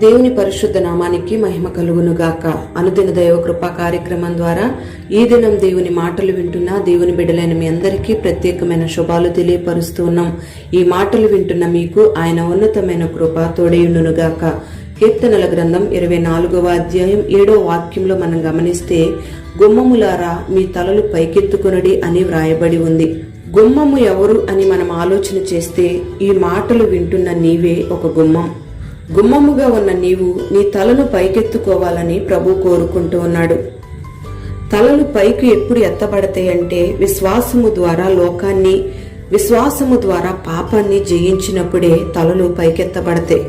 దేవుని పరిశుద్ధ నామానికి మహిమ కలుగునుగాక. అనుదిన దైవ కృపా కార్యక్రమం ద్వారా ఈ దినం దేవుని మాటలు వింటున్న దేవుని బిడ్డలైన మీ అందరికీ ప్రత్యేకమైన శుభాలు తెలియపరుస్తూ ఉన్నాం. ఈ మాటలు వింటున్న మీకు ఆయన ఉన్నతమైన కృప తోడయుండునుగాక. కీర్తనల గ్రంథం 24వ అధ్యాయం 7వ వాక్యంలో మనం గమనిస్తే, గుమ్మములారా మీ తలలు పైకెత్తుకొనుడి అని వ్రాయబడి ఉంది. గుమ్మము ఎవరు అని మనం ఆలోచన చేస్తే, ఈ మాటలు వింటున్న నీవే ఒక గుమ్మం. గుమ్మముగా ఉన్న నీవు నీ తలను పైకెత్తుకోవాలని ప్రభు కోరుకుంటూ ఉన్నాడు. తలలు పైకి ఎప్పుడు ఎత్తబడతాయంటే, విశ్వాసము ద్వారా లోకాన్ని, విశ్వాసము ద్వారా పాపాన్ని జయించినప్పుడే తలలు పైకెత్తబడతాయి.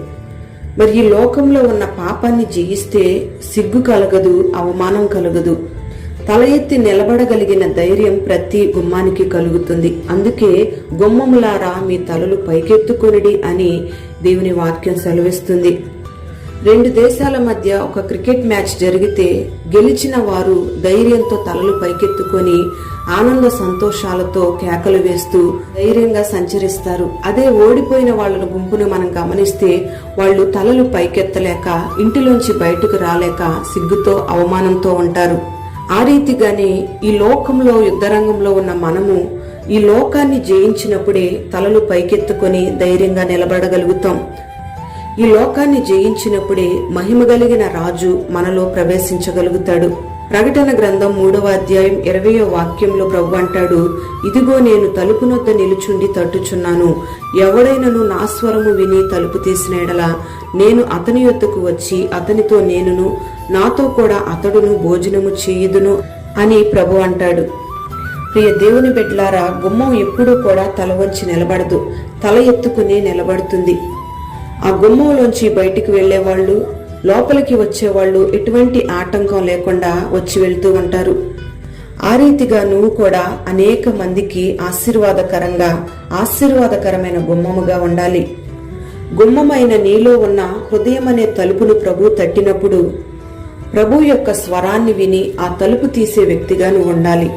మరి ఈ లోకంలో ఉన్న పాపాన్ని జయిస్తే సిగ్గు కలగదు, అవమానం కలగదు. తల ఎత్తి నిలబడగలిగిన ధైర్యం ప్రతి గుమ్మానికి కలుగుతుంది. అందుకే గుమ్మములారా మీ తలలు పైకెత్తుకొనిడి అని దేవుని వాక్యం సెలవిస్తుంది. 2 దేశాల మధ్య ఒక క్రికెట్ మ్యాచ్ జరిగితే గెలిచిన వారు ధైర్యంతో తలలు పైకెత్తుకొని ఆనంద సంతోషాలతో కేకలు వేస్తూ ధైర్యంగా సంచరిస్తారు. అదే ఓడిపోయిన వాళ్ళ గుంపును మనం గమనిస్తే, వాళ్ళు తలలు పైకెత్తలేక, ఇంటిలోంచి బయటకు రాలేక సిగ్గుతో అవమానంతో ఉంటారు. ఆ రీతిగానే ఈ లోకంలో యుద్ధరంగంలో ఉన్న మనము ఈ లోకాన్ని జయించినప్పుడే తలలు పైకెత్తుకొని ధైర్యంగా నిలబడగలుగుతాం. ఈ లోకాన్ని జయించినప్పుడే మహిమగలిగిన రాజు మనలో ప్రవేశించగలుగుతాడు. ప్రకటన గ్రంథం 3వ అధ్యాయం 20వ వాక్యంలో ప్రభు అంటాడు, ఇదిగో నేను తలుపు నొద్ద నిలుచుండి తట్టుచున్నాను. ఎవడైనను నా స్వరము విని తలుపు తీసిన ఎడల నేను అతని యొద్దకు వచ్చి అతనితో నేనును, నాతో కూడా అతడును భోజనము చేయుదును అని ప్రభు అంటాడు. ప్రియ దేవుని బిడ్డలారా, గుమ్మం ఎప్పుడూ కూడా తల వంచి నిలబడదు, తల ఎత్తుకుని నిలబడుతుంది. ఆ గుమ్మంలోంచి బయటికి వెళ్లేవాళ్లు, లోపలికి వచ్చేవాళ్లు ఎటువంటి ఆటంకం లేకుండా వచ్చి వెళ్తూ ఉంటారు. ఆ రీతిగా నువ్వు కూడా అనేక మందికి ఆశీర్వాదకరమైన గుమ్మముగా ఉండాలి. గుమ్మమైన నీలో ఉన్న హృదయం అనే తలుపును ప్రభు తట్టినప్పుడు ప్రభు యొక్క స్వరాన్ని విని ఆ తలుపు తీసే వ్యక్తిగా నువ్వు ఉండాలి.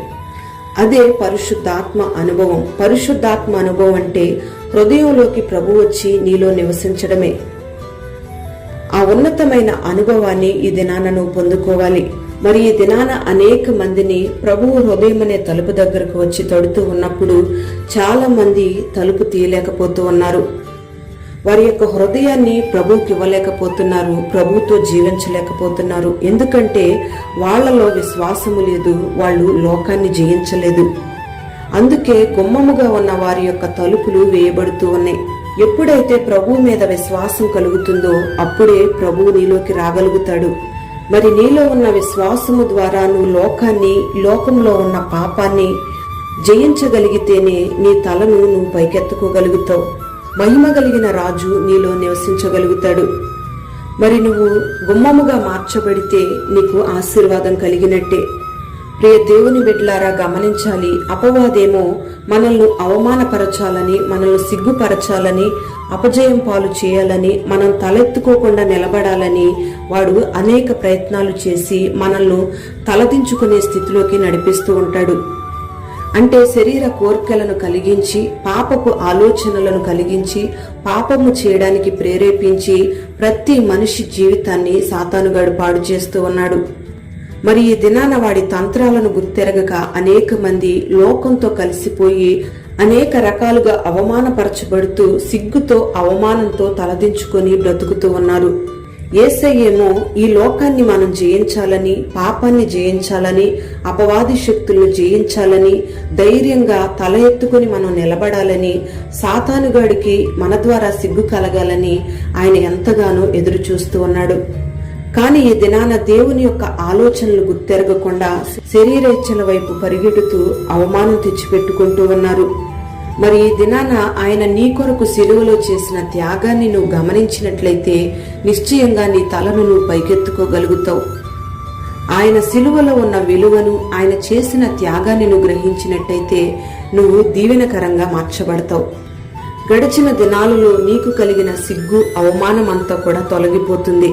అదే పరిశుద్ధాత్మ అనుభవం. పరిశుద్ధాత్మ అనుభవం అంటే హృదయంలోకి ప్రభు వచ్చి నీలో నివసించడమే. ఆ ఉన్నతమైన అనుభవాన్ని ఈ దినాన నువ్వు పొందుకోవాలి. మరి ఈ దినాన అనేక మందిని ప్రభువు హృదయం అనే తలుపు దగ్గరకు వచ్చి తడుతూ ఉన్నప్పుడు చాలా మంది తలుపు తీయలేకపోతూ ఉన్నారు. వారి యొక్క హృదయాన్ని ప్రభువుకి ఇవ్వలేకపోతున్నారు, ప్రభువుతో జీవించలేకపోతున్నారు. ఎందుకంటే వాళ్లలో విశ్వాసము లేదు, వాళ్ళు లోకాన్ని జయించలేదు. అందుకే గుమ్మముగా ఉన్న వారి యొక్క తలుపులు వేయబడుతూ ఉన్నాయి. ఎప్పుడైతే ప్రభువు మీద విశ్వాసం కలుగుతుందో అప్పుడే ప్రభువు నీలోకి రాగలుగుతాడు. మరి నీలో ఉన్న విశ్వాసము ద్వారా నువ్వు లోకంలో ఉన్న పాపాన్ని జయించగలిగితేనే నీ తలను నువ్వు పైకెత్తుకోగలుగుతావు. మహిమ కలిగిన రాజు నీలో నివసించగలుగుతాడు. మరి నువ్వు గుమ్మముగా మార్చబడితే నీకు ఆశీర్వాదం కలిగినట్టే. ప్రియ దేవుని బిడ్డలారా, గమనించాలి. అపవాదేమో మనల్ని అవమానపరచాలని, మనల్ని సిగ్గుపరచాలని, అపజయం పాలు చేయాలని, మనం తలెత్తుకోకుండా నిలబడాలని వాడు అనేక ప్రయత్నాలు చేసి మనల్ని తలదించుకునే స్థితిలోకి నడిపిస్తూ ఉంటాడు. అంటే శరీర కోర్కెలను కలిగించి, పాపపు ఆలోచనలను కలిగించి, పాపము చేయడానికి ప్రేరేపించి ప్రతి మనిషి జీవితాన్ని సాతానుగాడు పాడు చేస్తూ ఉన్నాడు. మరి ఈ దినాన వాడి తంత్రాలను గుర్తెరగక అనేక మంది లోకంతో కలిసిపోయి అనేక రకాలుగా అవమానపరచబడుతూ సిగ్గుతో, అవమానంతో తలదించుకొని బ్రతుకుతూ ఉన్నారు. యేసయ్యేమో ఈ లోకాన్ని మనం జయించాలని, పాపాన్ని జయించాలని, అపవాది శక్తులను జయించాలని, ధైర్యంగా తల ఎత్తుకుని మనం నిలబడాలని, సాతానుగాడికి మన ద్వారా సిగ్గు కలగాలని ఆయన ఎంతగానో ఎదురు చూస్తూ ఉన్నాడు. కానీ ఈ దినాన దేవుని యొక్క ఆలోచనలు గుర్తెరగకుండా శరీరేచ్ఛల వైపు పరిగెడుతూ అవమానం తెచ్చిపెట్టుకుంటూ ఉన్నారు. మరి ఈ దినాన ఆయన నీ కొరకు సిలువలో చేసిన త్యాగాన్ని నువ్వు గమనించినట్లయితే నిశ్చయంగా నీ తలను నువ్వు పైకెత్తుకోగలుగుతావు. ఆయన సిలువలో ఉన్న విలువను, ఆయన చేసిన త్యాగాన్ని నువ్వు గ్రహించినట్టయితే నువ్వు దీవెనకరంగా మార్చబడతావు. గడిచిన దినాలలో నీకు కలిగిన సిగ్గు, అవమానం అంతా కూడా తొలగిపోతుంది.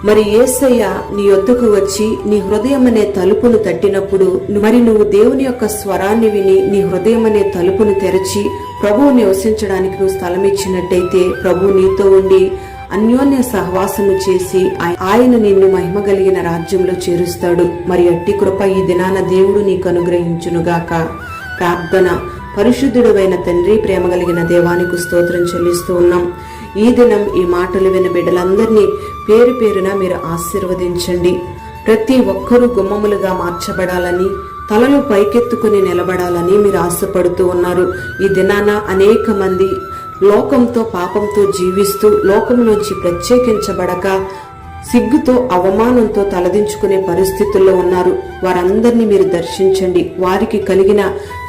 మరి యేసయ్య నీ యొద్దకు వచ్చి నీ హృదయం అనే తలుపును తట్టినప్పుడు మరి నువ్వు దేవుని యొక్క స్వరాన్ని విని నీ హృదయం అనే తలుపును తెరచి ప్రభువు నివసించడానికి నువ్వు స్థలం ఇచ్చినట్టయితే ప్రభు నీతో ఉండి అన్యోన్య సహవాసము చేసి ఆయన నిన్ను మహిమ కలిగిన రాజ్యంలో చేరుస్తాడు. మరి అట్టి కృప ఈ దినాన దేవుడు నీకు అనుగ్రహించునుగాక. ప్రార్థన. పరిశుద్ధుడైన తండ్రి, ప్రేమ కలిగిన దేవానికి స్తోత్రం చెల్లిస్తూ ఉన్నాం. ఈ దినం ఈ మాటలు విన్న బిడ్డలందరినీ పేరు పేరున మీరు ఆశీర్వదించండి. ప్రతి ఒక్కరూ గుమ్మములుగా మార్చబడాలని, తలలు పైకెత్తుకుని నిలబడాలని మీరు ఆశపడుతూ ఉన్నారు. ఈ దినాన అనేక మంది లోకంతో పాపంతో జీవిస్తూ లోకంలోంచి ప్రత్యేకించబడక సిగ్గుతో అవమానంతో తలదించుకునే పరిస్థితుల్లో ఉన్నారు. వారందరినీ మీరు దర్శించండి. వారికి కలిగిన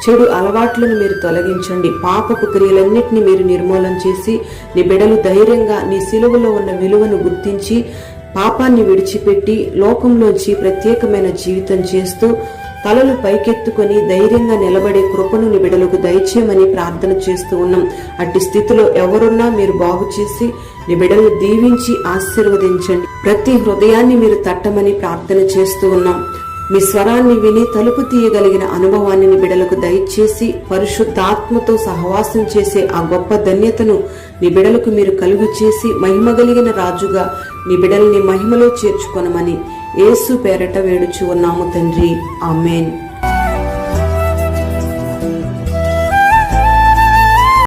చెడు అలవాట్లను మీరు తొలగించండి. పాపపు క్రియలన్నింటినీ మీరు నిర్మూలన చేసి నీ బిడ్డలు ధైర్యంగా నీ సిలువలో ఉన్న విలువను గుర్తించి పాపాన్ని విడిచిపెట్టి లోకంలోంచి ప్రత్యేకమైన జీవితం చేస్తూ తలలు పైకెత్తుకొని ధైర్యంగా నిలబడే కృపను నీ బిడ్డలకు దయచేయమని ప్రార్థన చేస్తూ ఉన్నాం. అట్టి స్థితిలో ఎవరున్నా మీరు బాగు చేసి నీ బిడ్డలను దీవించి ఆశీర్వదించండి. ప్రతి హృదయాన్ని మీరు తట్టమని ప్రార్థన చేస్తూ ఉన్నాం. మీ స్వరాన్ని విని తలుపు తీయగలిగిన అనుభవాన్ని నీ బిడ్డలకు దయచేసి పరిశుద్ధాత్మతో సహవాసం చేసే ఆ గొప్ప ధన్యతను నీ బిడ్డలకు మీరు కలుగు చేసి మహిమ కలిగిన రాజుగా నీ బిడ్డల్ని మహిమలో చేర్చుకొనమని యేసు పేరట వేడుచు ఉన్నాము తండ్రి. ఆమేన్.